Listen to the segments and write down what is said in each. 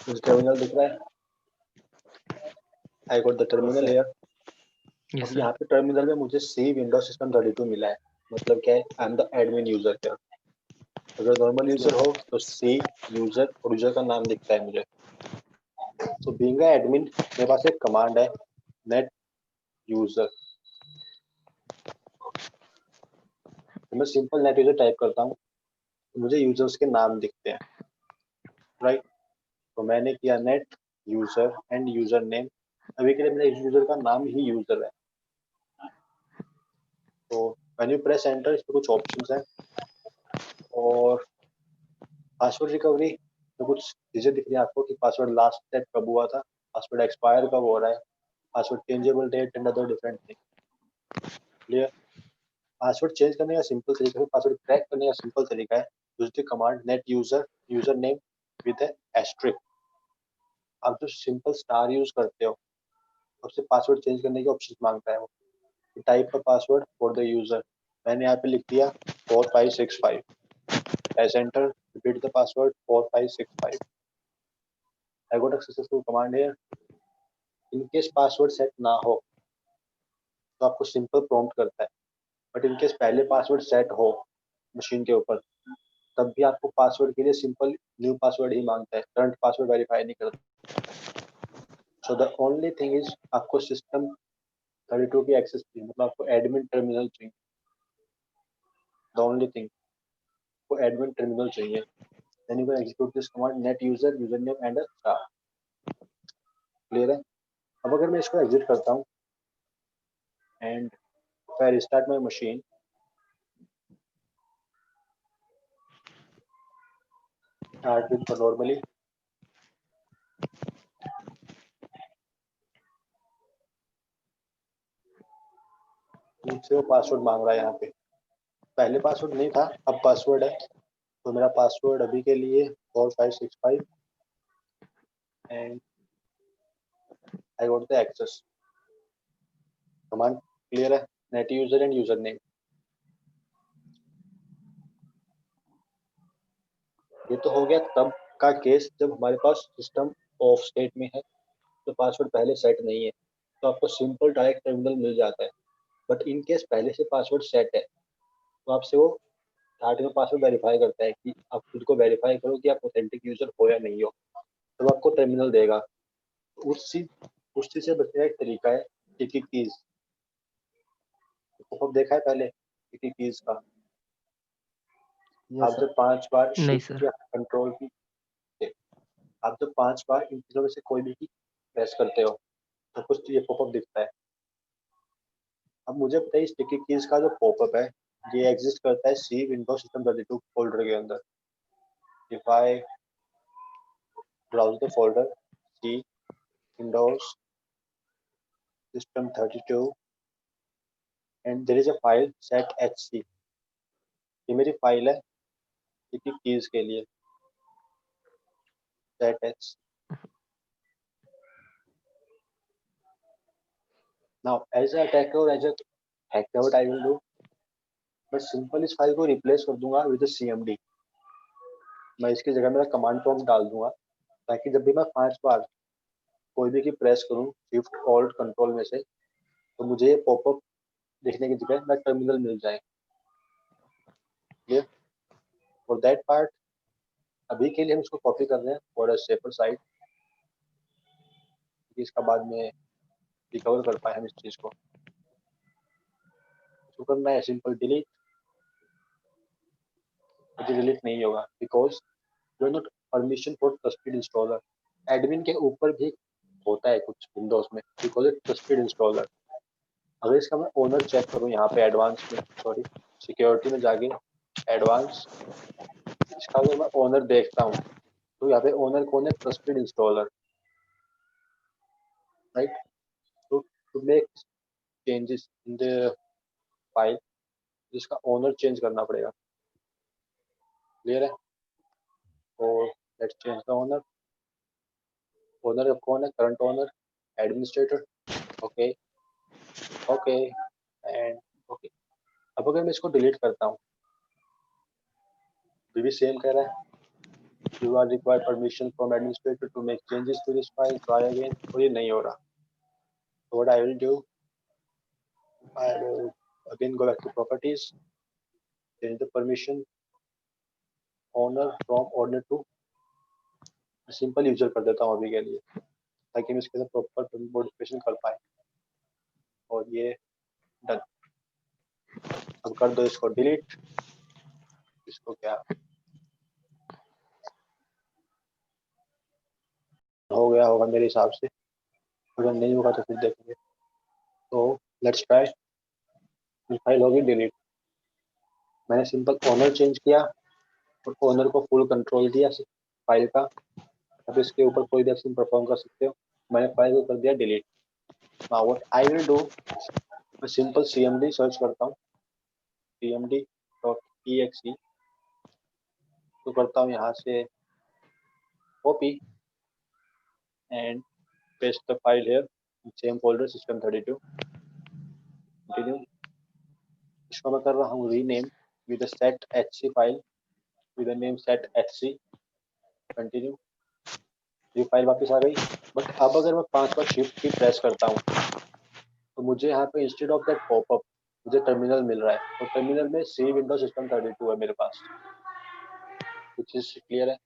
मुझे टर्मिनल दिख रहा है, आई got the terminal here. Yes, अब sir. यहाँ पे टर्मिनल में मुझे सी विंडोज सिस्टम 32 मिला है, मतलब क्या है, I am the admin user here. अगर नॉर्मल यूजर हो तो सी यूजर और यूजर का नाम दिखता है मुझे। तो बीइंग अ एडमिन मेरे पास एक कमांड है नेट यूजर। तो मैं सिंपल नेट यूजर टाइप करता हूँ तो मुझे यूजर्स के नाम दिखते हैं, राइट। तो मैंने किया net user and user name. अभी के लिए मेरे यूजर का नाम ही यूजर है। तो व्हेन यू प्रेस एंटर, इसमें कुछ ऑप्शंस हैं और पासवर्ड रिकवरी तो कुछ चीजें दिख रही है आपको कि पासवर्ड लास्ट सेट कब हुआ था, पासवर्ड एक्सपायर कब हो रहा है, password changeable date and other different thing. Clear. Password change करने का सिंपल तरीका है, पासवर्ड क्रैक करने का सिंपल तरीका है, use the command net user user name with asterisk. आप जो सिंपल स्टार यूज करते हो उससे पासवर्ड चेंज करने के ऑप्शन मांगता है वो। टाइप का पासवर्ड फॉर द यूजर, मैंने यहाँ पे लिख दिया 4565। Press enter, repeat the password 4565। I got a successful command here. In case password set ना हो तो आपको सिंपल प्रॉम्प्ट करता है, बट इन केस पहले पासवर्ड सेट हो मशीन के ऊपर तब भी आपको पासवर्ड के लिए सिंपल न्यू पासवर्ड ही मांगता है, करंट पासवर्ड वेरीफाई नहीं करता। So the only thing is आपको सिस्टम 32 की एक्सेस चाहिए, मतलब आपको एडमिन टर्मिनल चाहिए। द ओनली थिंग, आपको एडमिन टर्मिनल चाहिए। Then you can execute this command net user user name and a star. Clear है। अब अगर मैं इसको एग्जिट करता हूँ and if I restart my machine, start with the normally, मुझसे वो पासवर्ड मांग रहा है। यहाँ पे पहले पासवर्ड नहीं था, अब पासवर्ड है। तो मेरा पासवर्ड अभी के लिए 4565 and I got the access. Command clear है, net user and user name. ये तो हो गया तब का केस जब हमारे पास सिस्टम ऑफ स्टेट में है तो पासवर्ड पहले सेट नहीं है, तो आपको सिंपल डायरेक्ट टर्मिनल मिल जाता है। बट इन केस पहले से पासवर्ड सेट है तो आपसे वो स्टार्ट में पासवर्ड वेरीफाई करता है कि आप खुद को वेरीफाई करो कि आप ऑथेंटिक यूजर हो या नहीं हो, तो आपको टर्मिनल देगा। उस चीज से बचने का एक तरीका है टिकी कीज। तो देखा है पहले टिकी कीज का। यस आप सर। जब 5 बार नहीं शिफ्ट सर. या कंट्रोल की, आप जब 5 बार इन तीनों में से कोई भी की प्रेस करते हो तो कुछ ये पॉपअप दिखता है। अब मुझे पता है इस टिकी कीज का जो पॉपअप है ये एग्जिस्ट करता है सी विंडोज सिस्टम 32 फोल्डर के अंदर। If I browse the folder C Windows system 32 and there is a file set HC, ये मेरी फाइल है टिकी कीज के लिए, set H. Now as a attacker और as a hacker what I will do, मैं simple इस file को replace कर दूंगा विद cmd। मैं इसकी जगह मेरा कमांड प्रॉम्प्ट डाल दूंगा ताकि जब भी मैं 5 बार कोई भी की प्रेस करूं शिफ्ट ऑल्ट कंट्रोल में से तो मुझे ये पॉपअप देखने की जगह मैं टर्मिनल मिल जाए। क्लियर। फॉर दैट पार्ट अभी के लिए हम इसको कॉपी कर रहे हैं फॉर अ सेफर साइड, इसका बाद में रिकवर कर पाए हम इस चीज को। इसको करना है सिंपल डिलीट, मुझे डिलीट नहीं होगा because you are not permission for trusted installer. Admin के ऊपर भी होता है कुछ विंडोज में बिकॉज इट ट्रस्टेड इंस्टॉलर। अगर इसका मैं ओनर चेक करूँ यहाँ पे एडवांस में, सॉरी सिक्योरिटी में जाके एडवांस, इसका अगर मैं ओनर देखता हूँ तो यहाँ पे ओनर कौन है, ट्रस्टेड इंस्टॉलर, राइट। तो to make changes in the file जिसका ओनर चेंज करना पड़ेगा। क्लियर है। और let's change the owner. Owner कौन है, current owner administrator. Okay okay and okay. अब अगर मैं इसको डिलीट करता हूँ, भी सेम कह रहा है You are required permission from administrator to make changes to this file. Try again. और ये नहीं हो रहा. So what I will do, I will again go back to properties, change the permission owner from owner to simple user कर देता हूँ अभी के लिए, ताकि मैं इसके साथ प्रॉपर मॉडिफिकेशन कर पाए. और ये डन. अब कर दो इसको डिलीट. इसको क्या हो गया होगा मेरे हिसाब से, अगर नहीं होगा तो फिर देखेंगे. तो लेट्स ट्राई. फाइल होगी डिलीट. मैंने सिंपल ओनर चेंज किया और ओनर को फुल कंट्रोल दिया फाइल का. अब इसके ऊपर कोई भी एक्शन परफॉर्म कर सकते हो. मैंने फाइल को कर दिया delete. Now what I will do, मैं सिंपल cmd सर्च करता हूँ. cmd.exe तो करता हूँ यहाँ से copy and paste the file here, same folder system32. Continue. इसको मैं कर रहा हूँ rename with set hc file with the name set hc. Continue. ये फाइल वापस आ गई. बट अब अगर मैं 5 बार शिफ्ट की प्रेस करता हूँ तो मुझे यहाँ पे इंस्टेड ऑफ दैट पॉपअप मुझे टर्मिनल मिल रहा है. तो टर्मिनल में सी विंडो system32 है मेरे पास. कुछ चीज क्लियर है?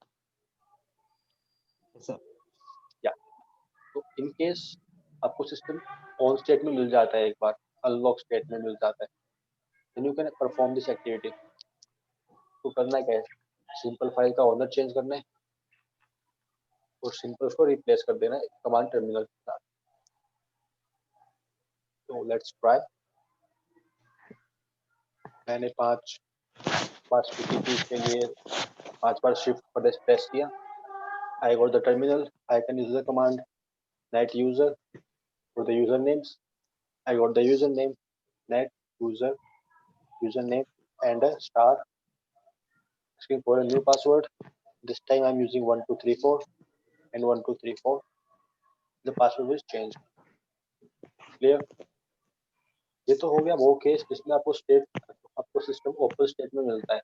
सर या तो इन केस आपको सिस्टम ऑन स्टेट में मिल जाता है, एक बार अनलॉक स्टेट में मिल जाता है, then you can perform this activity. तो करना क्या है, सिंपल फाइल का ओनर चेंज करना है और सिंपल उसको रिप्लेस कर देना है कमांड टर्मिनल के साथ. तो लेट्स ट्राई. मैंने 5 बार के लिए 5 बार शिफ्ट प्रेस किया. I got the terminal. I can use the command net user for the usernames. I got the username net user username and a star. Asking for a new password. This time I'm using 1234 and 1234. The password is changed. Clear? ये तो हो गया वो case जिसमें आपको system open state में मिलता है.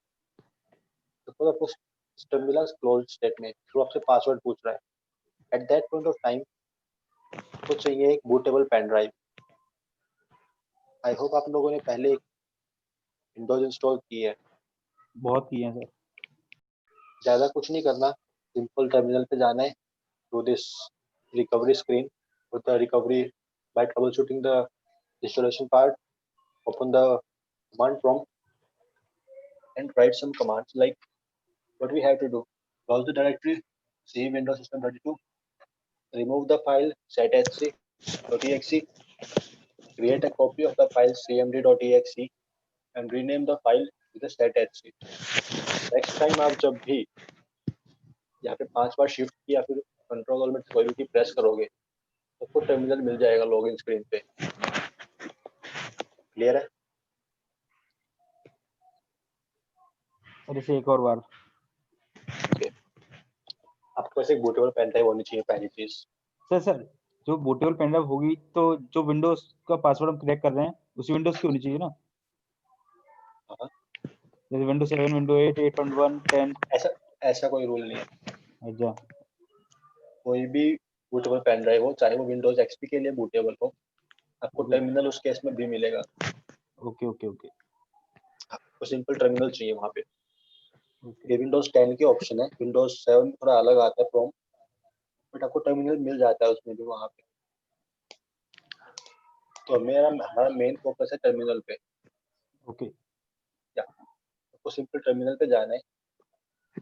तो आपको सिस्टम मिला क्लोज स्टेट में, तो आपसे पासवर्ड पूछ रहा है. At that point of time तो चाहिए एक bootable pen drive. I hope आप लोगों ने पहले विंडोज इंस्टॉल की है. बहुत किए हैं सर. ज़्यादा कुछ नहीं करना, सिंपल टर्मिनल पे जाना है to this recovery screen with the recovery by troubleshooting the installation part. Open the command prompt and write some commands like what we have to do. Browse the directory C Windows System32, remove the file sethc.exe, create a copy of the file cmd.exe and rename the file with the sethc. Next time आप जब भी यहाँ पे 5 बार shift की या फिर control alt कोई भी की प्रेस करोगे तो आपको टर्मिनल मिल जाएगा लॉगिन स्क्रीन पे. क्लियर है? सर इसे एक और बार. ओके. आपको ऐसे बूटेबल पेन ड्राइव होनी चाहिए पहली चीज. सर जो बूटेबल पेन ड्राइव होगी तो जो विंडोज का पासवर्ड हम क्रैक कर रहे हैं उसी विंडोज की होनी चाहिए ना. हाँ. जैसे विंडोज 7, विंडोज 8, 8.1, 10. ऐसा कोई रूल नहीं है. अच्छा. कोई भी बूटेबल पेन ड्राइव हो, चाहे वो विंडोज एक्सपी के लिए बूटेबल हो, आपको टर्मिनल उस केस में भी मिलेगा. Okay okay okay. आपको सिंपल टर्मिनल चाहिए वहाँ पे. ये विंडोज 10 के ऑप्शन है. विंडोज 7 थोड़ा अलग आता है प्रॉम्प्ट, बट आपको टर्मिनल मिल जाता है उसमें भी वहाँ पे. तो हमारा मेन फोकस है टर्मिनल पे. ओके. आपको सिंपल टर्मिनल पे जाना है.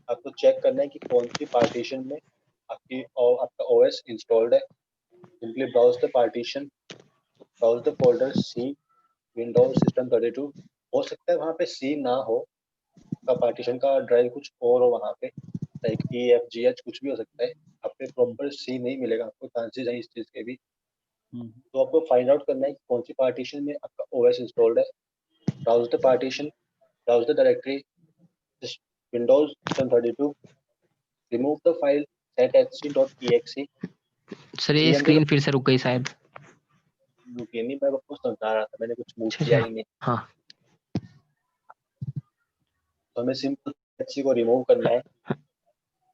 आपको चेक करना है कि कौन सी पार्टीशन में आपका ओएस इंस्टॉल्ड है. Simply browse the partition, browse the folder C Windows system32. हो सकता है वहाँ पे सी ना हो, का पार्टीशन का ड्राइव कुछ और हो वहाँ पे, लाइक EFGH कुछ भी हो सकता है. आपके प्रॉपर सी नहीं मिलेगा, आपको चांसेस हैं इस चीज के भी. तो आपको फाइंड आउट करना है कि कौन सी पार्टीशन में आपका ओएस इंस्टॉल्ड है. Browse the partition, browse the directory Windows system32, remove the file sethc.exe. Sir ये स्क्रीन फिर से रुक गई शायद. रुकिए नहीं, मैं आपको समझा रहा था, मैंने कुछ मूव किया ही नहीं. हाँ. तो हमें सिंपल एचसी को रिमूव करना है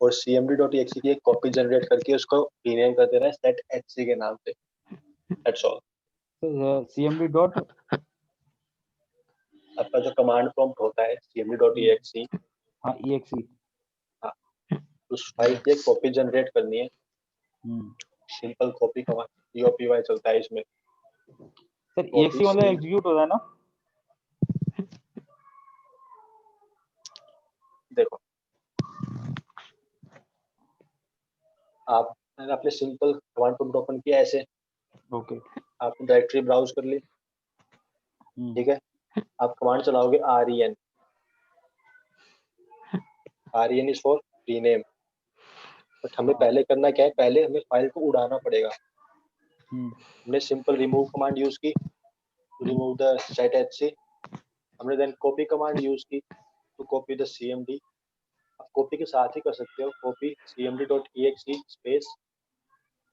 और cmd.exe की एक कॉपी जनरेट करके उसको रीनेम कर देना है set.hc के नाम से। That's all. cmd डॉट आपका जो कमांड प्रॉम्प्ट होता है cmd.exe, हाँ exe उस फाइल की एक कॉपी जनरेट करनी है। हम्म सिंपल कॉपी कमांड copy चलता है इसमें। सर Copy exe मतलब से- एग्जीक्यूट होता है ना? देखो आप आपने सिंपल कमांड प्रॉम्प्ट ओपन किया ऐसे, ओके आपने डायरेक्टरी ब्राउज कर ली, ठीक है। आप कमांड चलाओगे ren is for rename. But हमें पहले करना क्या है, पहले हमें फाइल को उड़ाना पड़ेगा। हमने सिंपल रिमूव कमांड यूज की टू रिमूव द set.hc। हमने देन कॉपी कमांड यूज की टू कॉपी द cmd। आप कॉपी के साथ ही कर सकते हो, कॉपी cmd.exe स्पेस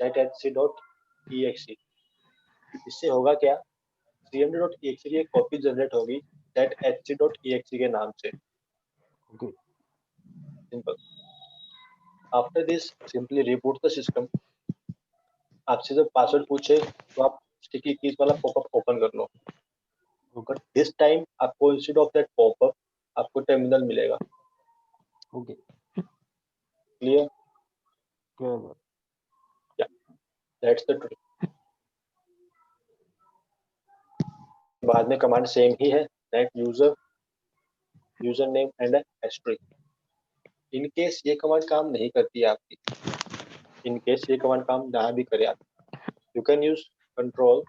set.hc.exe। इससे होगा क्या, cmd.exe की एक कॉपी जनरेट होगी set.hc.exe के नाम से। Okay simple. After this simply reboot the system. आपसे जब पासवर्ड पूछे तो आप स्टिकी कीज वाला पॉपअप ओपन कर लो। बट दिस टाइम आपको इंस्टेड ऑफ दैट पॉपअप आपको टर्मिनल मिलेगा। Okay clear? क्या दैट्स द ट्रिक। बाद में कमांड सेम ही है, that user name and asterisk. In case ये कमांड काम नहीं करती है आपकी, इन केस ये कमांड काम ना भी करे आप, you can use control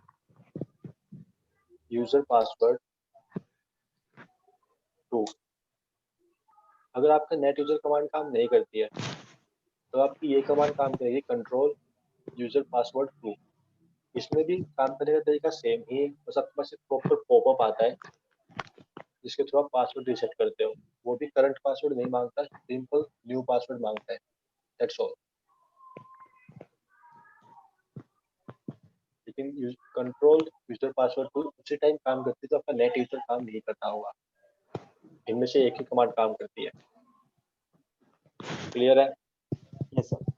user password 2। अगर आपका नेट यूजर कमांड काम नहीं करती है तो आपकी ये कमांड काम करेगी, कंट्रोल यूजर पासवर्ड 2। इसमें भी काम करने का तरीका सेम ही है, बस आपके पास एक प्रॉपर पॉपअप आता है जिसके थ्रू आप पासवर्ड रीसेट करते हो। वो भी करंट पासवर्ड नहीं मांगता, सिंपल न्यू पासवर्ड मांगता है। That's all. लेकिन कंट्रोल यूजर पासवर्ड 2 उसी टाइम काम करती है तो आपका नेट यूजर काम नहीं करता होगा। इनमें से एक ही कमांड काम करती है। क्लियर है? यस सर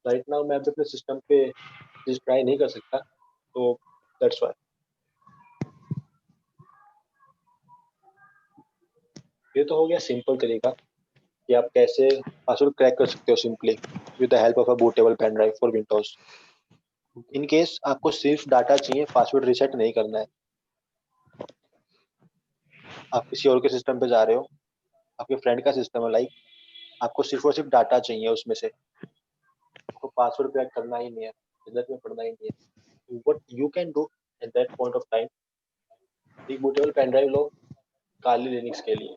राइट नाउ मैं अभी अपने सिस्टम पे ट्राई नहीं कर सकता, तो दैट्स व्हाई। ये तो हो गया सिंपल तरीका कि आप कैसे पासवर्ड क्रैक कर सकते हो simply with the help of a bootable pen drive for Windows. In case आपको सिर्फ डाटा चाहिए, पासवर्ड रीसेट नहीं करना है, आप किसी और के सिस्टम पे जा रहे हो, आपके फ्रेंड का सिस्टम है लाइक, आपको सिर्फ और सिर्फ डाटा चाहिए उसमें से, आपको पासवर्ड क्रैक करना ही नहीं है, झंझट में पड़ना ही नहीं है। What you can do at that point of time, एक बूटेबल पेन ड्राइव लो काली लिनक्स के लिए।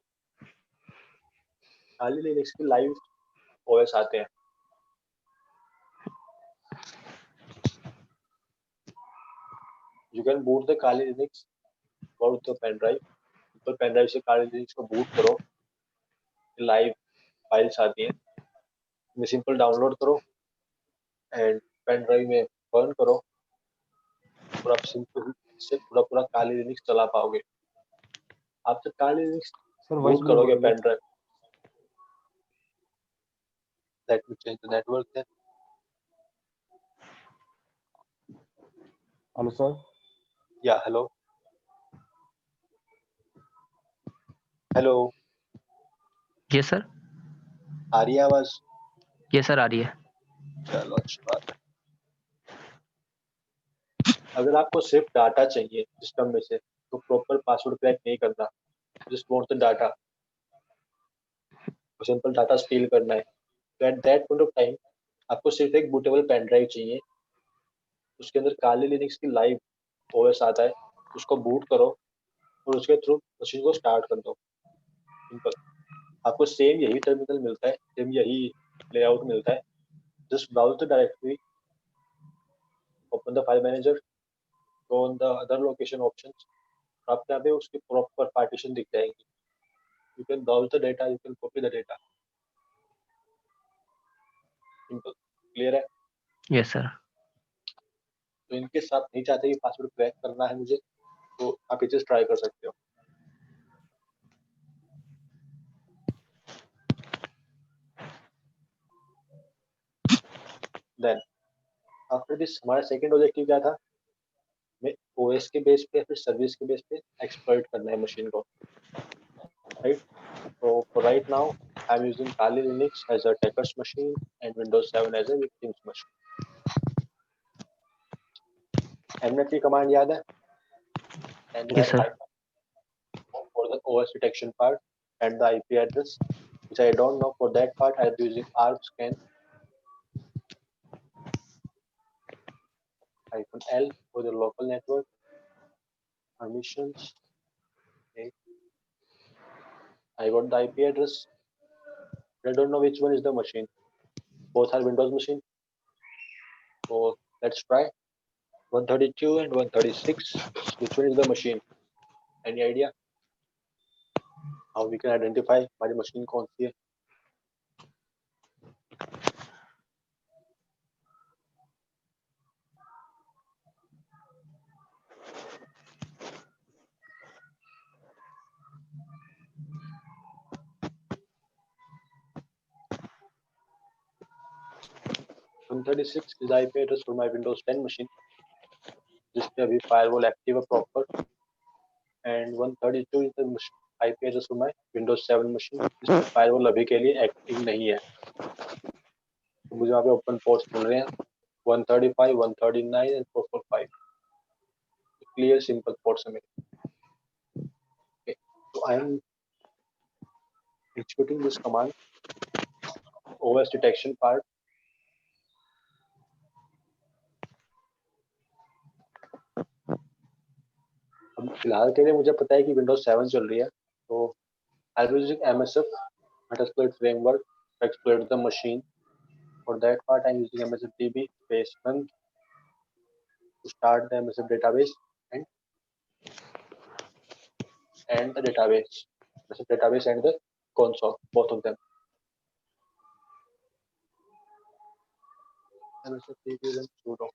काली लिनक्स के लाइव ओएस आते हैं। You can boot the Kali Linux out the pen drive. तो पेन ड्राइव से काली लिनक्स को बूट करो, लाइव फाइल्स आती हैं, इन्हें सिंपल डाउनलोड करो एंड पेन ड्राइव में बर्न करो और आप सिंपल से पूरा पूरा काली लिनक्स चला पाओगे। आप जब Kali Linux sir voice boot break हो करोगे रही है। Pen drive, let me change the network then. Hello sir या हेलो हेलो, यस सर आ रही है आवाज? यस सर आ रही है। चलो अच्छी बात है। अगर आपको सिर्फ डाटा चाहिए सिस्टम में से तो प्रॉपर पासवर्ड क्रैक नहीं करना, just want the data, simple data steel करना है। तो eight that point of time आपको सिर्फ एक बूटेबल पेन ड्राइव चाहिए, उसके अंदर काली लिनक्स की लाइव ओएस आता है, उसको बूट करो और उसके थ्रू मशीन को स्टार्ट कर दो। सिंपल। आपको सेम यही टर्मिनल मिलता है, सेम यही लेआउट मिलता है। Just browse the directory, open the file manager, go on the other location options, आपको यहाँ पे उसकी प्रॉपर पार्टीशन दिख जाएगी। You can browse the data, you can copy the data. Simple. Clear है? यस सर तो इनके साथ नहीं चाहते कि पासवर्ड क्रैक करना है मुझे, तो आप ये चीज ट्राई कर सकते हो। देन आफ्टर दिस हमारा सेकंड ऑब्जेक्टिव क्या था, मैं ओएस के बेस पे या फिर सर्विस के बेस पे एक्सप्लॉइट करना है मशीन को, right? So for right now, I'm using Kali Linux as a attackers machine and Windows 7 as a victims machine. mnet की command याद है? And Yes, sir. for the OS detection part and the IP address, which I don't know. For that part, I'll be using ARP-scan -L for the local network permissions. Okay. I got the IP address. I don't know which one is the machine. Both are Windows machine. So let's try 132 and 136. Which one is the machine? Any idea? How we can identify हमारी machine कौन सी है? (136) is IP address for my Windows 10 machine, जिसपे अभी firewall active है proper, and 132 is the IP address for my Windows 7 machine, जिसपे firewall अभी के लिए active नहीं है. तो मुझे वहाँ पे open ports मिल रहे हैं 135, 139 and 445. Clear simple ports है मेरे. Okay. So I am executing this command OS detection part. अब फिलहाल के लिए मुझे पता है कि Windows 7 चल रही है, तो I'll be using MSF Metasploit framework to exploit the machine. For that part, I'm using MSFDB -run to start the MSF database and the database, MSF database and the console, both of them. MSFDB run sudo.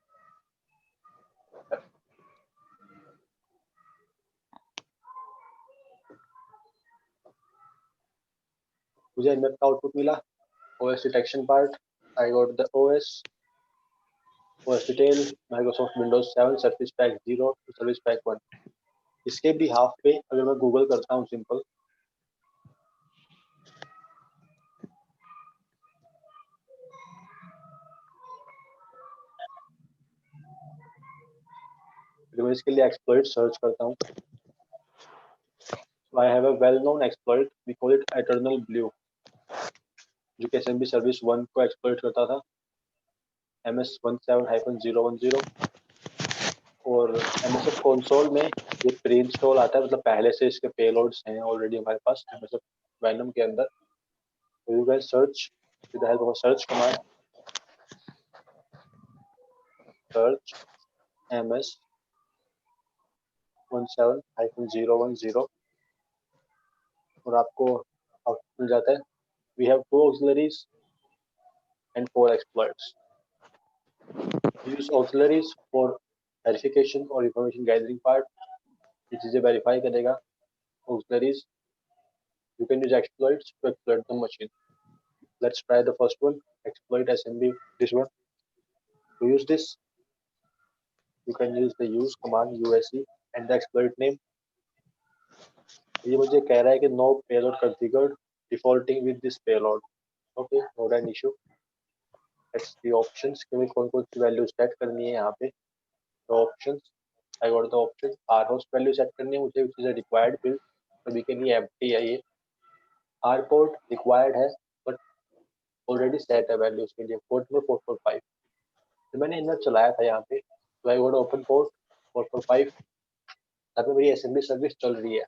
मुझे इनमें का output मिला OS detection part. I got the OS detail, Microsoft Windows 7 Service Pack 0 to Service Pack 1. इसके भी half पे अगर मैं Google करता हूँ सिंपल, मैं इसके लिए एक्सप्लॉइट सर्च करता हूँ. So I have a well-known exploit. We call it Eternal Blue, जो कि SMB सर्विस 1 को एक्सप्लॉइट करता था, MS17-010, और MSF कंसोल में ये प्री इंस्टॉल आता है, मतलब पहले से इसके पेलोड्स हैं ऑलरेडी हमारे पास MSF Venom के अंदर. So you guys search with the help of a search command, search MS17-010, और आपको आउटपुट मिल जाता है. We have 2 auxiliaries and 4 exploits. We use auxiliaries for verification or information gathering part. ये चीजें verify करेगा. Auxiliaries. You can use exploits to exploit the machine. Let's try the first one. Exploit SMB. This one. To use this, you can use the use command USE and the exploit name. ये मुझे कह रहा है कि no payload configured, defaulting with this payload. Okay, not an issue. That's the options कि मैं कौन-कौन सी value set करनी है यहाँ पे. The options, I got the option. rhost value set करनी है मुझे, which is a required field. अभी के लिए empty है ये. rport required है, but already set है वैल्यू उसके लिए. पोर्ट में 445. तो मैंने इनर चलाया था यहाँ पे. So I got open port 445. यहाँ पे मेरी SMB सर्विस चल रही है.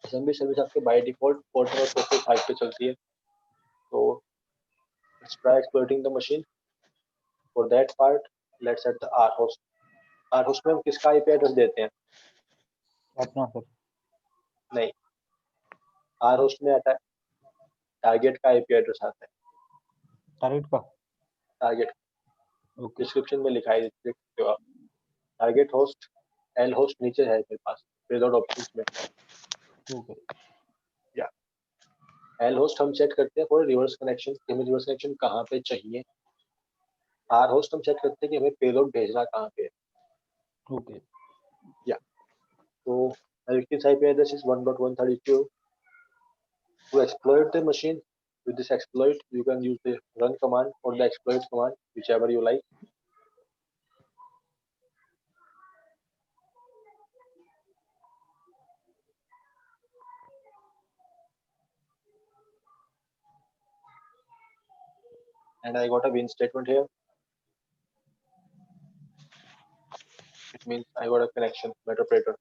SMB सर्विस आपके बाय डिफॉल्ट पोर्ट नंबर 445 पे चलती है. तो let's try exploiting the machine. For that part, let's set the rhost. rhost में हम किसका IP एड्रेस देते हैं? अपना सर. नहीं, rhost में आता है टारगेट का IP एड्रेस आता है. टारगेट का. Target okay. डिस्क्रिप्शन में लिखा है, देख सकते हो आप. टारगेट होस्ट L होस्ट नीचे है मेरे पास पेलोड ऑप्शंस में. ओके. या L होस्ट हम सेट करते हैं फॉर रिवर्स कनेक्शन. हमें रिवर्स कनेक्शन कहाँ पे चाहिए, आर होस्ट हम चेक करते हैं कि हमें पेलोड भेजना कहाँ पे है। ओके तो victim's IP address is 1.132. To exploit the machine with this exploit, you can use the run command or the exploit command, whichever you like. And I got a win statement here. It means I got a connection, Meterpreter.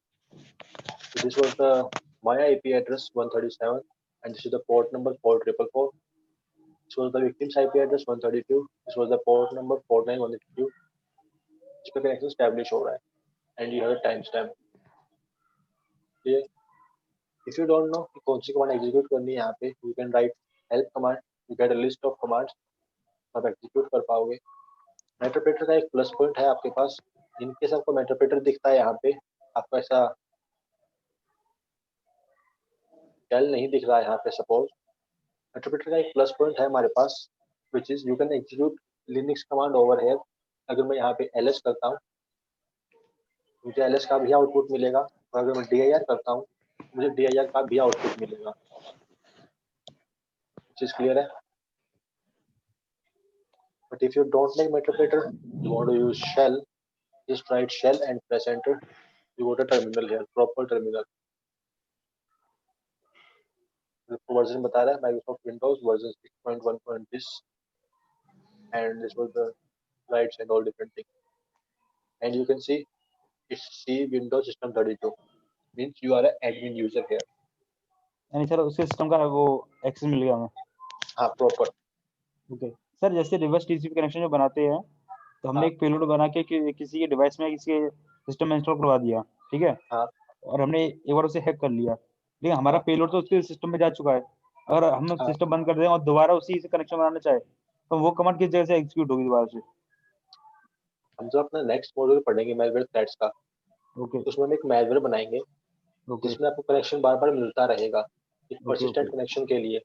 So this was the my IP address 137, and this is the port number 4444. This was the victim's IP address 132. This was the port number 49182. इसका connection establish हो रहा है, and you have a timestamp. Okay. If you don't know कि कौन सी command execute करनी है यहाँ पे, you can write help command. You get a list of commands. आप execute कर पाओगे. मेटरप्रेटर का एक प्लस पॉइंट है आपके पास. इनकेस आपको मेटरप्रेटर दिखता है यहाँ पे, आपको ऐसा शेल नहीं दिख रहा है यहाँ पे. सपोज मेटरप्रेटर का एक प्लस पॉइंट है हमारे पास, which is you can execute Linux command over here. अगर मैं यहाँ पे ls करता हूँ, मुझे ls का भी आउटपुट मिलेगा, और अगर मैं dir करता हूँ, मुझे dir का भी आउटपुट मिलेगा. चीज क्लियर है? But if you don't like Meterpreter, you want to use shell, just write shell and press enter. You go to terminal here, proper terminal. Version बता रहा है Microsoft Windows version 6.1. This and this was the rights and all different things. And you can see it's C Windows System 32. Means you are an admin user here. यानी sir उसके system का वो access मिल गया हमें. हाँ proper. Okay sir, जैसे reverse TCP connection जो बनाते हैं, तो हमने हाँ. एक पेलोड बना के किसी के डिवाइस में किसी के सिस्टम में इंस्टॉल करवा दिया, ठीक है, हाँ. और हमने एक बार उसे हैक कर लिया, लेकिन हमारा हाँ. पेलोड तो उसके सिस्टम में जा चुका है. अगर हम हाँ. सिस्टम बंद कर दें और दोबारा उसी से कनेक्शन बनाना चाहे, तो वो कमांड किस जगह से एग्जीक्यूट होगी दोबारा से? हम जो अपना नेक्स्ट मॉड्यूल पढ़ेंगे मैलवेयर थ्रेड्स का, ओके उसमें हम एक मैलवेयर बनाएंगे ओके जिसमें आपको कनेक्शन बार बार मिलता रहेगा, एक ओके परसिस्टेंट ओके कनेक्शन के लिए.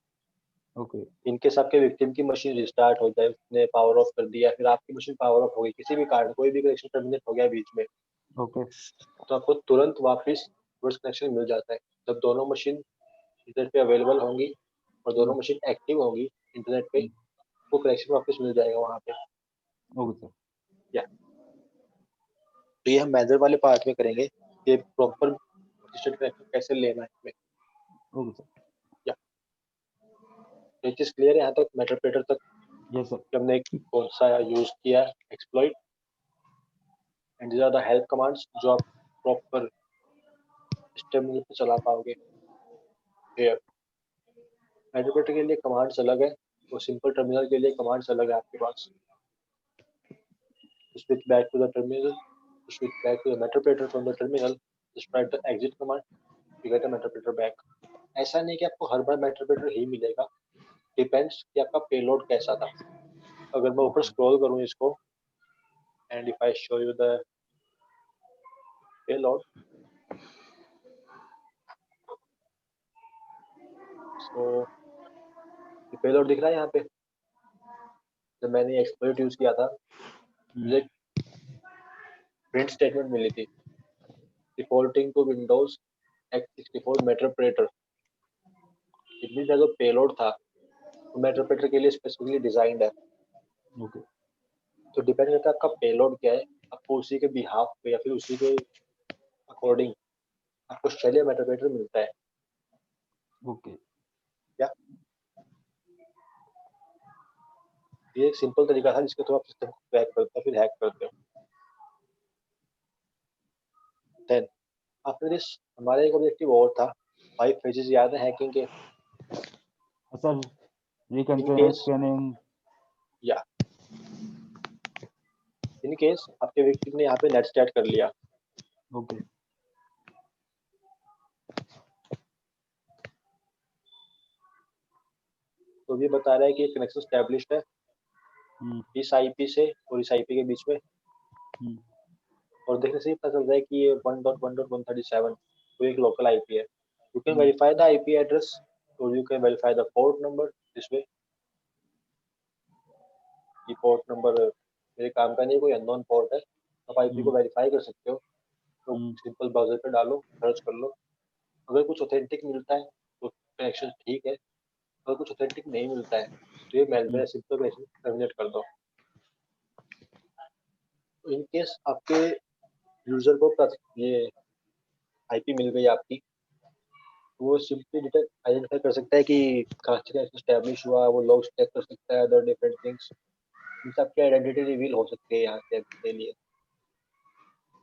ओके इनकेस आपके विक्टिम की मशीन रिस्टार्ट हो जाए, उसने पावर ऑफ कर दिया, फिर आपकी मशीन पावर ऑफ हो गई, किसी भी कारण कोई भी कनेक्शन टर्मिनेट हो गया बीच में, ओके तो आपको तुरंत वापस रिवर्स कनेक्शन मिल जाता है. जब दोनों मशीन इंटरनेट पे अवेलेबल होंगी और दोनों मशीन एक्टिव होंगी इंटरनेट पे, वो कनेक्शन वापस मिल जाएगा वहाँ पे. Okay sir. या तो ये हम मैनेजर वाले पार्ट में करेंगे कि प्रॉपर परसिस्टेंट कनेक्शन कैसे लेना है इसमें. Okay sir. या तो ये चीज क्लियर है यहाँ तक मेटरप्रेटर तक यस सर. कि हमने कौन सा यूज किया exploit, and these are the help commands जो आप प्रॉपर टर्मिनल पे चला पाओगे. हियर मेटरप्रेटर के लिए कमांड्स अलग है और सिंपल टर्मिनल के लिए कमांड्स अलग है आपके पास. switch back to the terminal, switch back to the meterpreter from the terminal, just write the exit command, you get a meterpreter back. ऐसा नहीं कि आपको हर बार मेटरप्रेटर ही मिलेगा, डिपेंड्स कि आपका पेलोड कैसा था. अगर मैं ऊपर स्क्रॉल करूं इसको, and if I show you the payload, so ये पेलोड दिख रहा है यहाँ पे. जब मैंने एक्सप्लॉइट यूज किया था, मुझे प्रिंट स्टेटमेंट मिली थी, डिफॉल्टिंग टू विंडोज x64 मेटरप्रेटर. इतनी जो पेलोड था वो मेटरप्रेटर के लिए स्पेसिफिकली डिजाइंड है. ओके तो डिपेंड करता है आपका पेलोड क्या है, आपको उसी के बिहाफ पे या फिर उसी के अकॉर्डिंग आपको शेल या मेटरप्रेटर मिलता है. ओके या ये एक सिंपल तरीका था जिसके थ्रू आप सिस्टम को क्रैक करते हो फिर हैक करते हो. देन आफ्टर दिस हमारा एक ऑब्जेक्टिव और था. 5 फेजेस याद है हैकिंग के? सर, रिकंसर्न case- स्कैनिंग. या इन केस आपके विक्टिम ने यहाँ पे नेट स्टार्ट कर लिया, ओके तो ये बता रहा है कि कनेक्शन एस्टैब्लिश्ड है इस आईपी से और इस आईपी के बीच में, और देखने से ही पता चल रहा है कि ये 1.1.137 तो एक लोकल आईपी है. You can verify the IP address और you can verify the port number this way. ये पोर्ट नंबर मेरे काम का नहीं, कोई अननोन पोर्ट है, आप आईपी को वेरीफाई कर सकते हो। तो सिंपल ब्राउजर पे डालो, सर्च कर लो, अगर कुछ ऑथेंटिक मिलता है तो कनेक्शन ठीक है, अगर कुछ ऑथेंटिक नहीं मिलता है तो ये मेलवेयर सिंपल कनेक्शन टर्मिनेट कर दो। इन केस आपके यूजर को ये आईपी मिल गई आपकी, वो सिंपली आइडेंटिफाई कर सकता है कि कनेक्शन एस्टैब्लिश हुआ, वो लॉग्स चेक कर सकता है, अदर डिफरेंट थिंग्स, इन सब की आइडेंटिटी रिवील हो सकती है यहाँ से के लिए।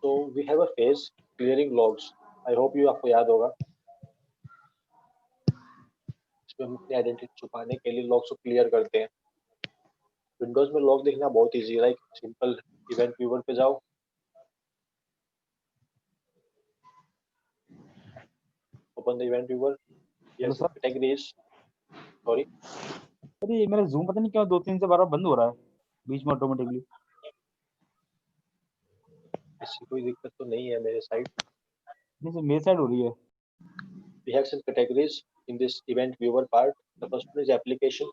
तो we have a phase clearing logs, I hope you आपको याद होगा। इसमें हम अपनी आइडेंटिटी छुपाने के लिए लॉग्स को क्लियर करते हैं। विंडोज में लॉग देखना बहुत इजी है, लाइक सिंपल इवेंट व्यूअर पे जाओ, open the event viewer, hello sir. Categories, sorry अरे मेरा जूम पता नहीं क्यों 2-3 से बार बंद हो रहा है बीच में ऑटोमेटिकली। ऐसी कोई दिक्कत तो नहीं है मेरे साइड। जैसे मेरे साइड हो रही है। We have some categories in this event viewer part. The first one is application,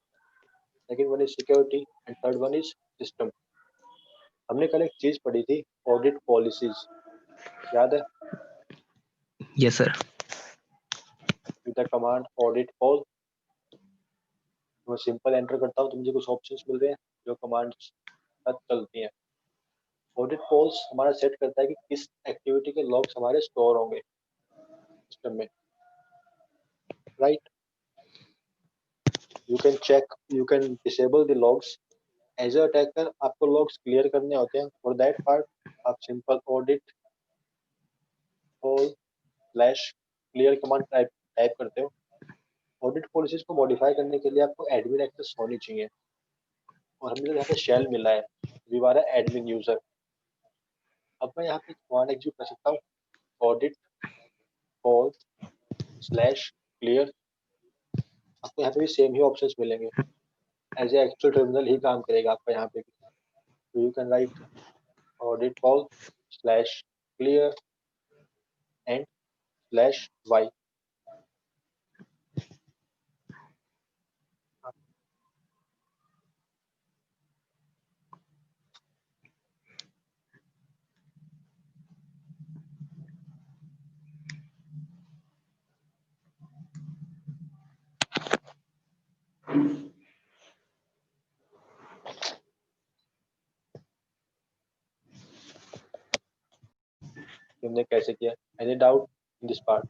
second one is security, and third one is system. हमने कल एक चीज पढ़ी थी, ऑडिट पॉलिसीज, याद है? Yes sir. With the command audit Paul, मैं simple enter करता हूँ तो मुझे कुछ ऑप्शंस मिल रहे हैं जो कमांड्स साथ चलती हैं। ऑडिट पॉल्स हमारा सेट करता है कि किस एक्टिविटी के लॉग्स हमारे स्टोर होंगे सिस्टम में, right? You can check, you can disable the logs. As a attacker आपको लॉग्स क्लियर करने होते हैं, फॉर दैट पार्ट आप simple audit slash clear command type करते हो। ऑडिट पॉलिसीज को मॉडिफाई करने के लिए आपको एडमिन एक्सेस होनी चाहिए, और हमें यहाँ पे शेल मिला है, वी आर एडमिन यूजर। अब मैं यहाँ पे कमांड एग्जीक्यूट कर सकता हूँ, ऑडिट पॉल स्लैश क्लियर, आपको यहाँ पे भी सेम ही ऑप्शंस मिलेंगे, एज ए एक्चुअल टर्मिनल ही काम करेगा आपका यहाँ पे भी। तो you can write auditpol slash clear and slash y. तुमने कैसे किया? Any doubt in this part?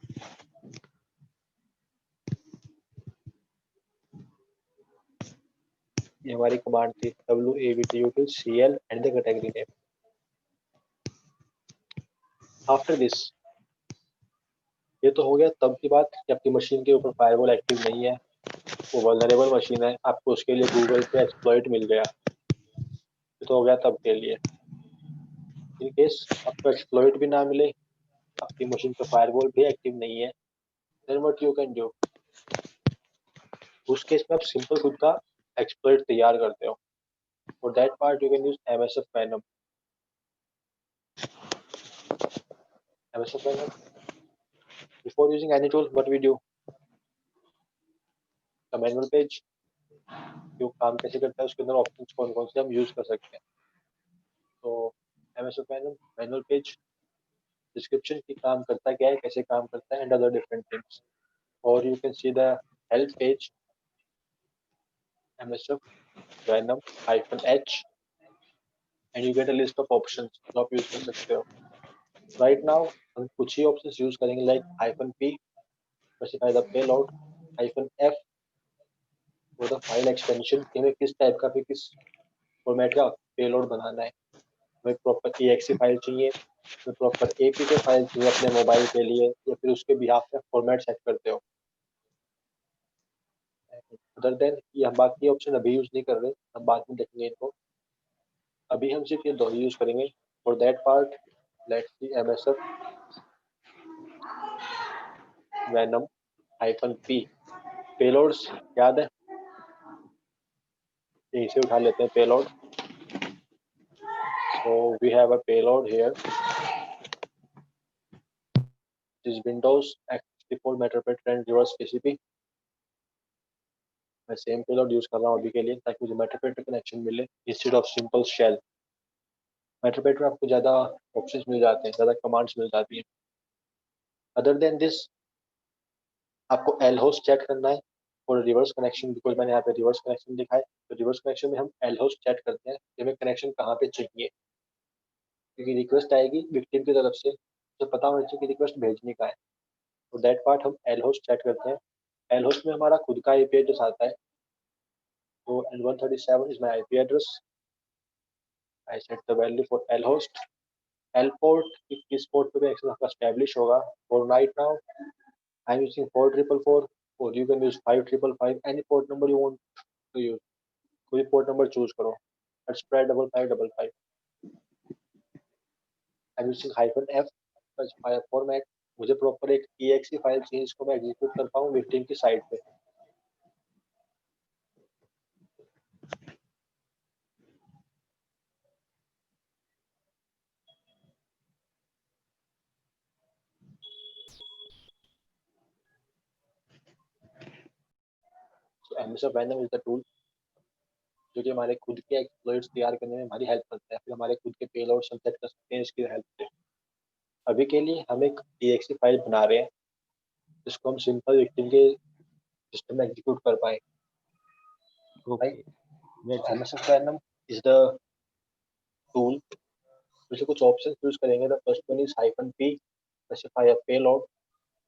ये हमारी कमांड थी WAVTUTLCL and the category name. After this, ये तो हो गया तब की बात कि आपकी मशीन के ऊपर फायरवॉल एक्टिव नहीं है, वो वल्नरेबल मशीन है, आपको उसके लिए गूगल पे एक्सप्लॉइट मिल गया, ये तो हो गया तब के लिए। इन केस आपको एक्सप्लॉइट भी ना मिले, आपकी मशीन पे फायरवॉल भी एक्टिव नहीं है, then what you can do, उस केस में आप सिंपल खुद का एक्सप्लॉइट तैयार करते हो। For that part you can use MSF Venom। MSF Venom, before using any tool, what we do, the manual page, जो काम कैसे करता है उसके अंदर ऑप्शंस कौन कौन से हम यूज कर सकते हैं। तो MSF Venom manual page, description की काम करता क्या है, कैसे काम करता है, एंड अदर डिफरेंट थिंग्स। और you can see the help page, MSF Venom -H, and you get a list of options जो आप यूज कर सकते हो। राइट नाउ हम कुछ ही ऑप्शंस यूज करेंगे, like -P specify the payload, -F वो द फाइल एक्सटेंशन कि हमें किस टाइप का, फिर किस फॉर्मेट का पेलोड बनाना है, हमें प्रॉपर exe फाइल चाहिए, हमें प्रॉपर APK फाइल चाहिए अपने मोबाइल के लिए, या फिर उसके बिहाफ में फॉर्मेट सेट करते हो। अदर देन ये हम बाकी ऑप्शन अभी यूज नहीं कर रहे, हम बाद में देखेंगे इनको, अभी हम सिर्फ ये दो ही यूज करेंगे। For that part let's see MSF Venom -P payloads, याद है? यहीं से उठा लेते हैं payload. So we have a payload here, this is Windows x64 Metroid Trend Reverse PCP। मैं सेम पेलोड यूज कर रहा हूँ अभी के लिए, ताकि मुझे Metroid कनेक्शन मिले इंस्टेड ऑफ सिंपल शेल। मेटाप्रेटर में आपको ज़्यादा ऑप्शंस मिल जाते हैं, ज़्यादा कमांड्स मिल जाती हैं। अदर देन दिस आपको lhost चेक करना है फॉर रिवर्स कनेक्शन, बिकॉज मैंने यहाँ पे रिवर्स कनेक्शन लिखा है, तो रिवर्स कनेक्शन में हम lhost चेक करते हैं कि हमें कनेक्शन कहाँ पे चाहिए, क्योंकि रिक्वेस्ट आएगी विक्टिम की तरफ से, तो पता होना चाहिए कि रिक्वेस्ट भेजने का है, तो दैट पार्ट हम lhost चेक करते हैं। lhost में हमारा खुद का IP एड्रेस आता है, तो L137 is my IP address. I set the value for lhost। L port, किस पोर्ट पे भी एक्सेस आपका एस्टेब्लिश होगा, for right now I am using 4444 और you can use 5555, any port number you want to use, कोई port number choose करो। Let's try 5555। I am using -f file format, मुझे proper एक exe file चाहिए जिसको मैं execute कर पाऊँ विक्टिम की साइड पे। So MSF Venom is the tool जो कि हमारे खुद के एक्सप्लॉइट्स तैयार करने में हमारी हेल्प करता है, फिर हमारे खुद के पेलोड सेट कर सकते हैं इसकी हेल्प से। अभी के लिए हम एक exe फाइल बना रहे हैं जिसको हम सिंपल विक्टिम के सिस्टम में एग्जीक्यूट कर पाए। Okay. So MSF Venom is the tool। मुझे कुछ ऑप्शन यूज करेंगे। The first one is -p specify a payload,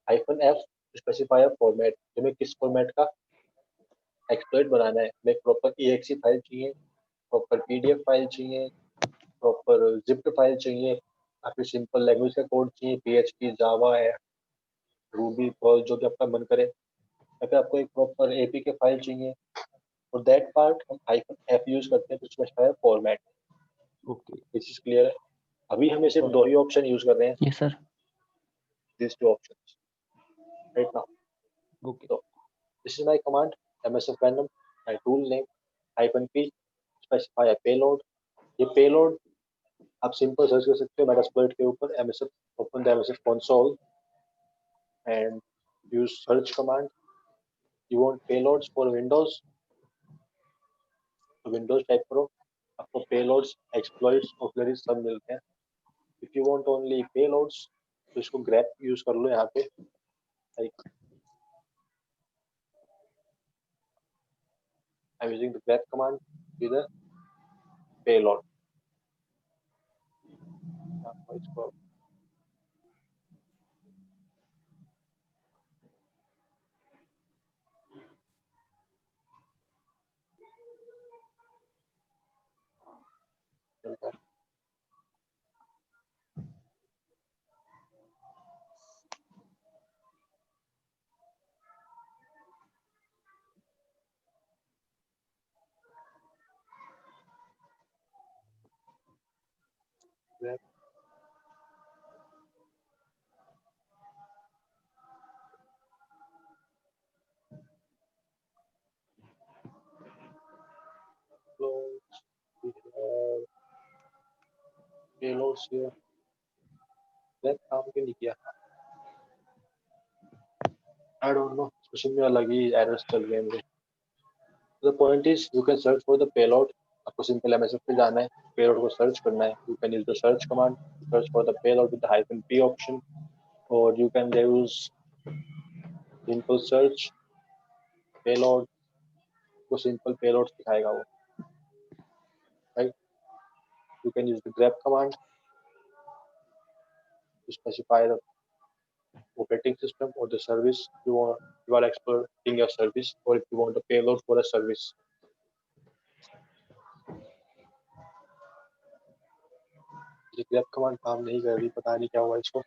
-f specify a format, हमें किस फॉर्मेट का एक्सप्लॉइट बनाना है। हमें प्रॉपर exe फाइल चाहिए, प्रॉपर pdf फाइल चाहिए, प्रॉपर जिप्ड फाइल चाहिए, या फिर सिंपल लैंग्वेज का कोड चाहिए, PHP जावा है, रूबी पर्ल, जो भी आपका मन करे, या फिर आपको एक प्रॉपर APK फाइल चाहिए। और दैट पार्ट हम -f यूज करते हैं to specify format. Okay. This is clear है। अभी हमें सिर्फ दो ही ऑप्शन यूज कर रहे हैं, Yes, sir. This two options right now. Okay. So this is my command MSF Venom, my tool name -p specify a payload। ये payload आप सिंपल सर्च कर सकते हो मेटास्प्लॉइट के ऊपर, MSF open the MSF console and use search command. You want payloads for Windows, तो Windows type करो, आपको पेलोड्स, एक्सप्लॉइट्स, ऑक्सिलरीज सब मिलते हैं। If you want only payloads तो इसको ग्रेप यूज कर लो यहाँ पे, like I am using the grep command with the payload. इसको चलता है। grep uploads, we have payloads here। grep काम क्यों नहीं किया, आई डोंट नो, मशीन में अलग ही एरर्स चल रहे हैं मुझे। The point is you can search for the payload, आपको सिंपल MSF पे जाना है, पेलोड को सर्च करना है। You can use the search command, search for the payload with the -p option, और you can use simple search payload, को simple payloads दिखाएगा वो, right. You can use the grep command to specify the operating system or the service you are exploiting your service, or if you want a payload for a service। ये grep command काम नहीं कर रही, पता नहीं क्या हुआ इसको,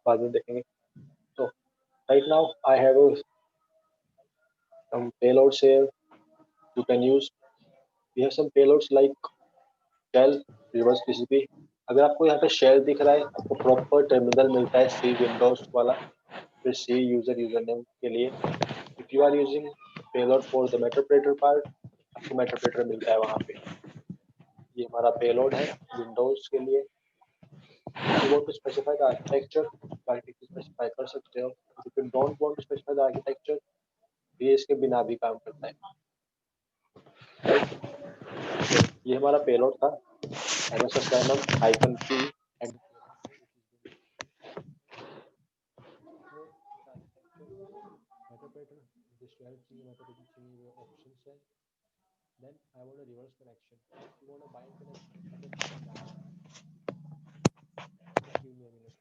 बाद में देखेंगे। तो right now I have some payloads here you can use। we have some payloads like shell, reverse TCP। अगर आपको यहाँ पे शेल दिख रहा है, आपको प्रॉपर टर्मिनल मिलता है C विंडोज वाला, फिर C यूजरनेम के लिए। If you are using payload for the meterpreter part, आपको मेटाप्रेटर मिलता है वहाँ पे। ये हमारा पेलोड है विंडोज के लिए। You want to specify the architecture, architecture specify कर सकते हो। If you don't want to specify the architecture, ये इसके बिना भी काम करता है। ये हमारा पेलोड था। MSF random hyphen p and interpreter this strategy options है. Then I want a reverse connection. If you want a bind connection, I can do that. Just give me a minute.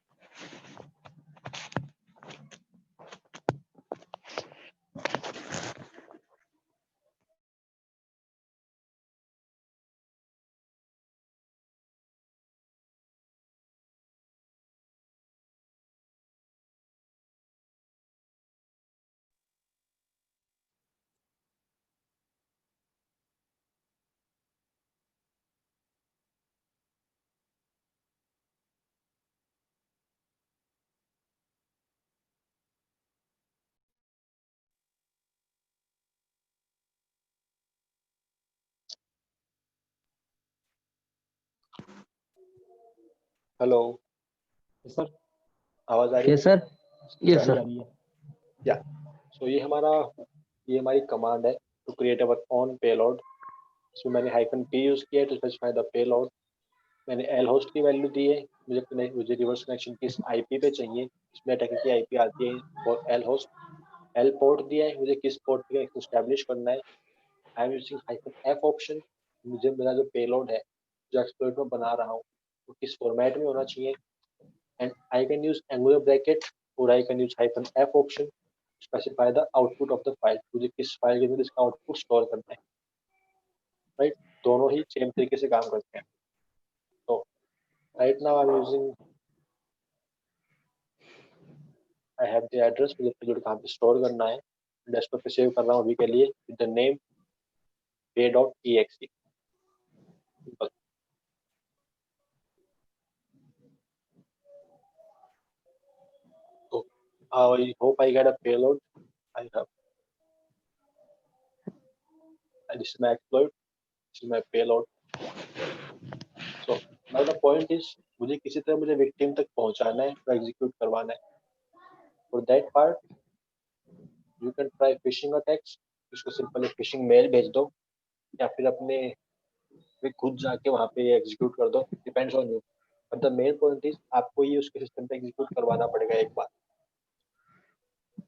Hello sir आवाज आ रही है? Yes, sir. Yes, आ sir. रही है. या सो ये हमारी command है to create our own payload. इसमें मैंने हाइफन p यूज किया है टू स्पेसिफाई द पेलोड. मैंने एल होस्ट की वैल्यू दी है. मुझे रिवर्स कनेक्शन किस आईपी पे चाहिए. इसमें अटैकर की आईपी आती है for L host. L port दिया है मुझे किस पोर्ट पे एस्टैब्लिश करना है. आई am using hyphen F option. मुझे मेरा जो पेलोड है जो एक्सप्लॉइट में बना रहा हूँ वो किस फॉर्मेट में होना चाहिए. and I can use angular bracket or I can use hyphen f option to specify the output of the file. मुझे किस फाइल के अंदर इसका आउटपुट स्टोर करना है. राइट दोनों ही सेम तरीके से काम करते हैं. तो right now I am using I have the address. मुझे पेलोड कहाँ पे स्टोर करना है. डेस्कटॉप पे सेव कर रहा हूँ अभी के लिए with the name pay.exe. Simple. तो I hope I get a payload. I have. This is my exploit. This is my payload. So now the point is मुझे किसी तरह मुझे विक्टिम तक पहुंचाना है और एग्जीक्यूट करवाना है. For that part you can try phishing attacks. उसको सिंपल एक phishing मेल भेज दो या फिर अपने पे खुद जाके वहाँ पे एग्जीक्यूट कर दो. Depends on you. But the main point is आपको ये उसके सिस्टम पे एग्जीक्यूट करवाना पड़ेगा एक बार.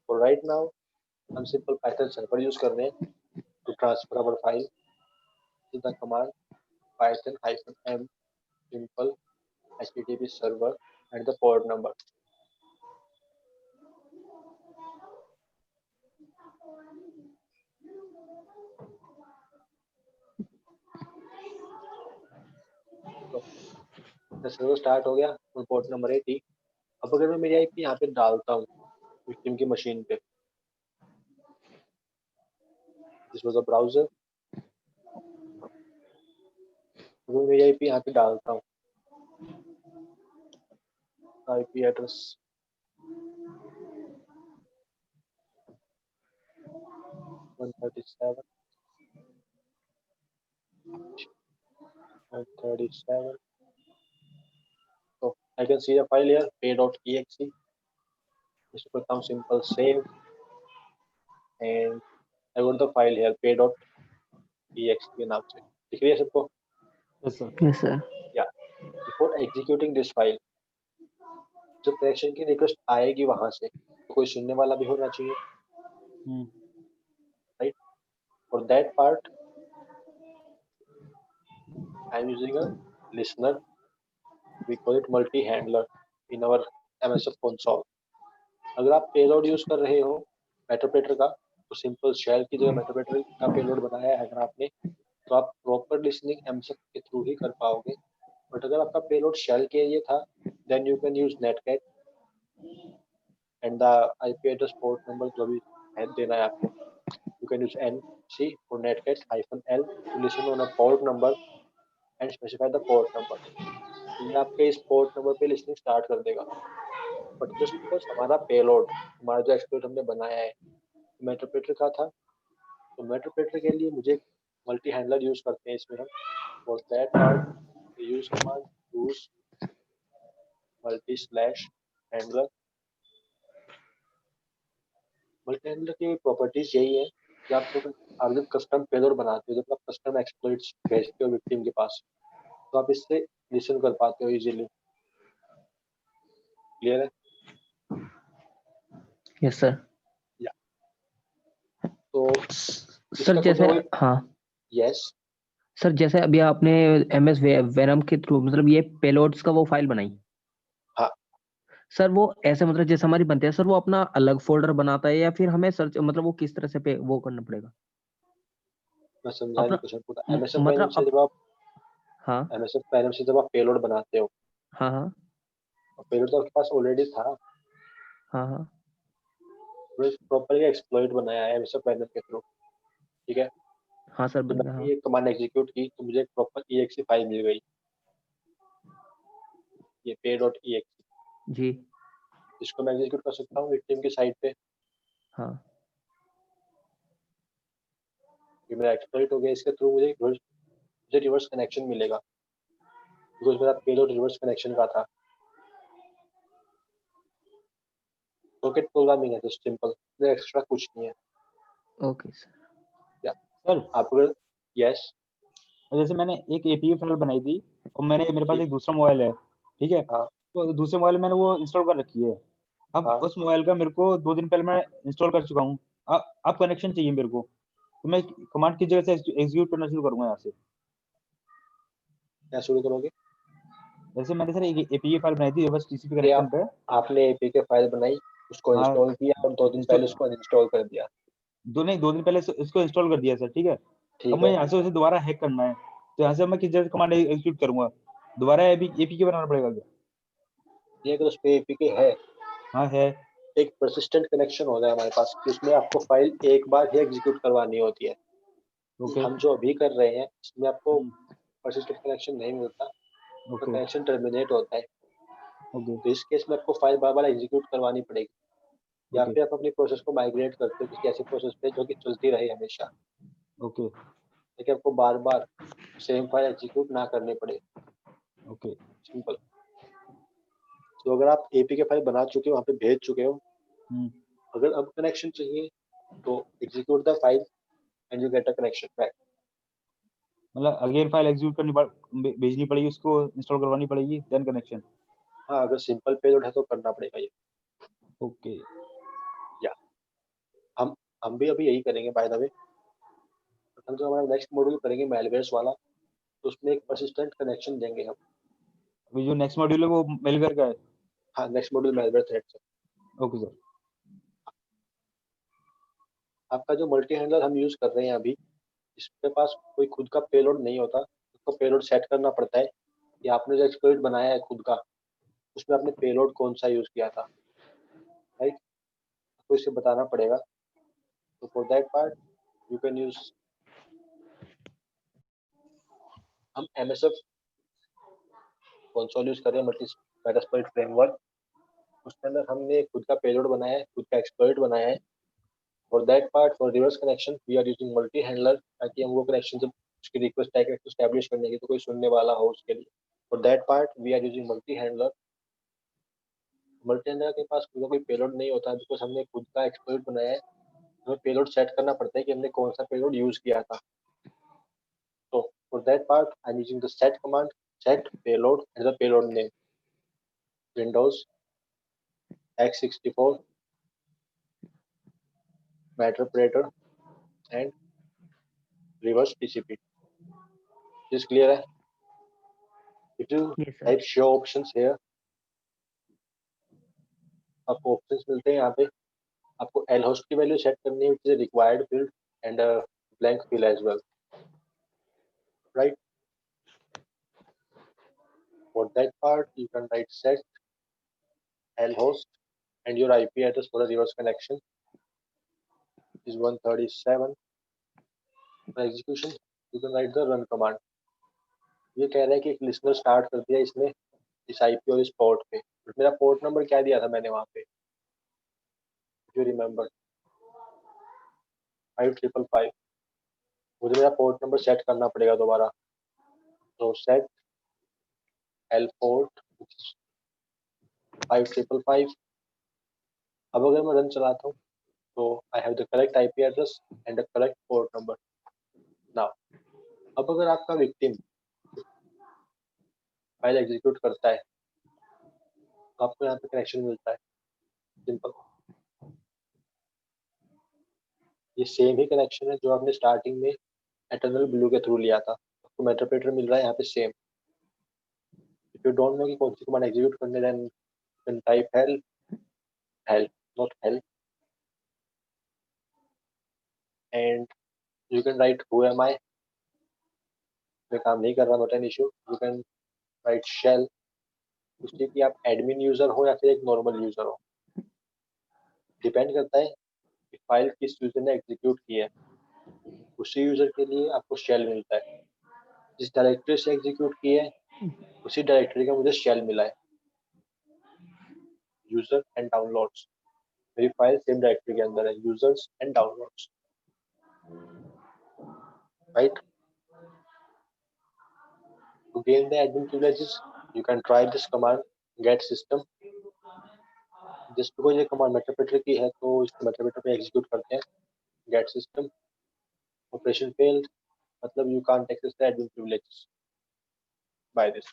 तो राइट नाउ हम सिंपल पाइथन सर्वर यूज कर रहे हैं to transfer our file to the command python -m simple http server and the port number. तो सर्वर स्टार्ट हो गया और पोर्ट नंबर 80. अब अगर मैं मेरी आईपी यहाँ पे डालता हूँ विक्टिम की मशीन पे. This was a browser. अगर मैं मेरी आईपी यहाँ पे डालता हूँ IP address 137 137. So I can see the file here pay.exe. इसको करता हूँ simple save and I got the file here pay.exe के नाम से. दिख रही है सबको? Yes, sir. Yes, sir. Yeah. Before executing this file, जब कनेक्शन की रिक्वेस्ट आएगी वहां से तो कोई सुनने वाला भी होना चाहिए. Right? For that part, I am using a listener. We call it multi-handler in our MSF console. अगर आप पेलोड यूज कर रहे हो मेटाप्रेटर का तो सिंपल शेल की जगह मेटाप्रेटर का पेलोड बनाया है अगर आपने तो आप प्रॉपर लिसनिंग MSF के थ्रू ही कर पाओगे. बट अगर आपका पेलोड शेल के लिए था then you can use netcat and the IP address port number जो भी है देना है आपको. You can use nc for netcat -l to listen on a port number and specify the port number. ये आपके इस पोर्ट नंबर पे लिसनिंग स्टार्ट कर देगा. बट जस्ट बिकॉज हमारा पेलोड हमारा जो एक्सप्लोइट हमने बनाया है मेटाप्रेटर का था तो मेटाप्रेटर के लिए मुझे मल्टी हैंडलर यूज करते हैं इसमें हम. For that part use command use multi slash handler. Multi handler की प्रॉपर्टीज यही है कि आप जब कस्टम पेलोड बनाते हो जब आप कस्टम एक्सप्लॉइट्स भेजते हो विक्टिम के पास तो आप इससे लिसन कर पाते हो इजीली। क्लियर है? Yes sir. तो सर इसका कुछ जैसे ना कोई हाँ यस सर, जैसे अभी आपने MS वेनम के थ्रू मतलब ये पेलोड्स का वो फाइल बनाई। हाँ। सर वो ऐसे मतलब जैसे हमारी बनते हैं सर, वो अपना अलग फोल्डर बनाता है या फिर हमें सर्च मतलब वो किस तरह से पे वो करना पड़ेगा? मैं समझा नहीं अपना क्वेश्चन पूरा। एमएसएफ पैनल मतलब से जब आप हाँ पेलोड बनाते हो, हाँ हाँ तो पेलोड तो आपके पास ऑलरेडी था, हाँ हाँ प्रॉपरली एक्सप्लॉइट बनाया है एमएसएफ पैनल के थ्रू। ठीक है? हाँ सर, तो बन गया। मैंने हाँ ये कमांड एग्जीक्यूट की तो मुझे एक प्रॉपर exe फाइल मिल गई, ये pay.exe, जी इसको मैं एग्जीक्यूट कर सकता हूँ विक्टिम की साइड पे। हाँ ये मेरा एक्सप्लॉइट हो गया, इसके थ्रू मुझे रिवर्स कनेक्शन मिलेगा, बिकॉज मेरा पेलोड रिवर्स कनेक्शन का था। सॉकेट प्रोग्रामिंग है तो सिंपल, एक्स्ट्रा कुछ नहीं है। Okay sir. सर आप अगर यस जैसे मैंने एक एपीके फाइल बनाई थी और मेरे पास ठीक एक दूसरा मोबाइल है, ठीक है, हाँ तो दूसरे मोबाइल में मैंने वो इंस्टॉल कर रखी है। अब हाँ उस मोबाइल का मेरे को 2 दिन पहले मैं इंस्टॉल कर चुका हूँ। अब कनेक्शन चाहिए मेरे को, तो मैं कमांड की जगह से एग्जीक्यूट करना शुरू करूंगा यहाँ से। क्या शुरू करोगे? जैसे मैंने सर एक एपीके फाइल बनाई थी बस टीसीपी ये कनेक्शन पे। आपने एपीके फाइल बनाई, उसको हाँ इंस्टॉल किया और 2 दिन पहले उसको अनइंस्टॉल कर दिया। 2 दिन पहले इसको इंस्टॉल कर दिया सर, ठीक है। अब ठीक मैं है, यहाँ से उसे दोबारा हैक करना है, तो यहाँ से मैं किस जगह कमांड एग्जीक्यूट करूंगा? दोबारा एपीके बनाना पड़ेगा क्या? ये अगर उस पे एपीके है, हाँ है। एक परसिस्टेंट कनेक्शन होता है हमारे पास कि उसमें आपको फाइल एक बार ही एग्जीक्यूट करवानी होती है। ओके। हम जो अभी कर रहे हैं इसमें आपको परसिस्टेंट कनेक्शन नहीं मिलता, तो ओके। कनेक्शन टर्मिनेट होता है। ओके। तो इस केस में आपको फाइल बार बार एग्जीक्यूट करवानी पड़ेगी, या ओके। फिर आप अपनी प्रोसेस को माइग्रेट करते हो किसी ऐसी प्रोसेस पे जो कि चलती रहे हमेशा, ओके। लेकिन आपको बार बार सेम फाइल एग्जीक्यूट ना करनी पड़े। ओके। सिंपल। तो अगर आप एपीके फाइल बना चुके हो, वहाँ पे भेज चुके हो, हम्म, अगर अब कनेक्शन चाहिए तो execute the file and you get a connection back. मतलब अगेन फाइल एग्जीक्यूट भेजनी पड़ेगी, उसको इंस्टॉल करवानी पड़ेगी, देन कनेक्शन। हाँ, अगर सिंपल पेलोड है तो करना पड़ेगा ये। ओके। या हम हम भी अभी यही करेंगे बाय द वे। हम जो हमारा नेक्स्ट मॉड्यूल करेंगे मेलवेयर्स वाला, तो उसमें एक परसिस्टेंट कनेक्शन देंगे हम। अभी जो नेक्स्ट मॉड्यूल है वो मेलवेयर का है। हाँ, नेक्स्ट मॉड्यूल मेलवेयर थ्रेड्स है। Okay sir. आपका जो मल्टी हैंडलर हम यूज कर रहे हैं अभी, इसके पास कोई खुद का पेलोड नहीं होता, उसको पेलोड सेट करना पड़ता है कि आपने जो एक्सप्लॉइट बनाया है खुद का, उसमें आपने पेलोड कौन सा यूज किया था, राइट? तो इसे बताना पड़ेगा। तो for that part you can use, हम एमएसएफ कंसोल यूज कर रहे हैं, मल्टी मेटास्प्लॉइट फ्रेमवर्क। उसके अंदर हमने खुद का पेलोड बनाया है, खुद का एक्सप्लॉइट बनाया है। For that part, for reverse connection we are using multi handler, ताकि हम वो कनेक्शन जब उसकी रिक्वेस्ट टैग एस्टैब्लिश करने की तो कोई सुनने वाला हो उसके लिए। For that part we are using multi handler. Multi handler के पास खुद का कोई पेलोड नहीं होता, बिकॉज हमने खुद का एक्सप्लॉइट बनाया है। हमें पेलोड सेट करना पड़ता है कि हमने कौन सा पेलोड यूज किया था। तो for that part I am using the set command, set payload and the payload name, Windows x64 matter operator and reverse TCP. Is clear है? If you yes sir. type show options here, आपको options मिलते हैं यहाँ पे। आपको lhost की value set करनी है, which is a required field and a blank field as well, right? For that part you can write set lhost and your IP address for the reverse connection is 137. For execution you can write the run command. ये कह रहा है कि एक listener start कर दिया इसने इस IP और इस पोर्ट पे, बट मेरा पोर्ट नंबर क्या दिया था मैंने वहाँ पे, यू रिमेम्बर 5555। मुझे मेरा पोर्ट नंबर सेट करना पड़ेगा दोबारा। तो सेट एल पोर्ट 5555। अब अगर मैं रन चलाता हूँ तो I have the correct IP address and the correct port number. Now अब अगर आपका विक्टिम फाइल एग्जीक्यूट करता है, आपको यहाँ पे कनेक्शन मिलता है, सिंपल। ये सेम ही कनेक्शन है जो आपने स्टार्टिंग में एटर्नल ब्लू के थ्रू लिया था, आपको इंटरप्रेटर मिल रहा है यहाँ पे same. If you don't know कि कौन सी कमांड एग्जीक्यूट करने, then type help not help, and you can write who am I, मैं काम नहीं कर रहा, not an issue. You can write shell, उससे कि आप एडमिन यूजर हो या फिर एक नॉर्मल यूजर हो, डिपेंड करता है कि फाइल किस यूजर ने एग्जीक्यूट की है, उसी यूजर के लिए आपको शेल मिलता है। जिस डायरेक्टरी से एग्जीक्यूट की है उसी डायरेक्टरी का मुझे शेल मिला है, यूजर एंड डाउनलोड्स। मेरी फाइल सेम डायरेक्टरी के अंदर है, users and downloads, right. To gain the admin privileges, you can try this command get system। जिस ये कमांड मेटाप्रेटर की है तो इसको मेटाप्रेटर पे एग्जीक्यूट करते हैं, get system operation failed, मतलब you can't access the admin privileges by this।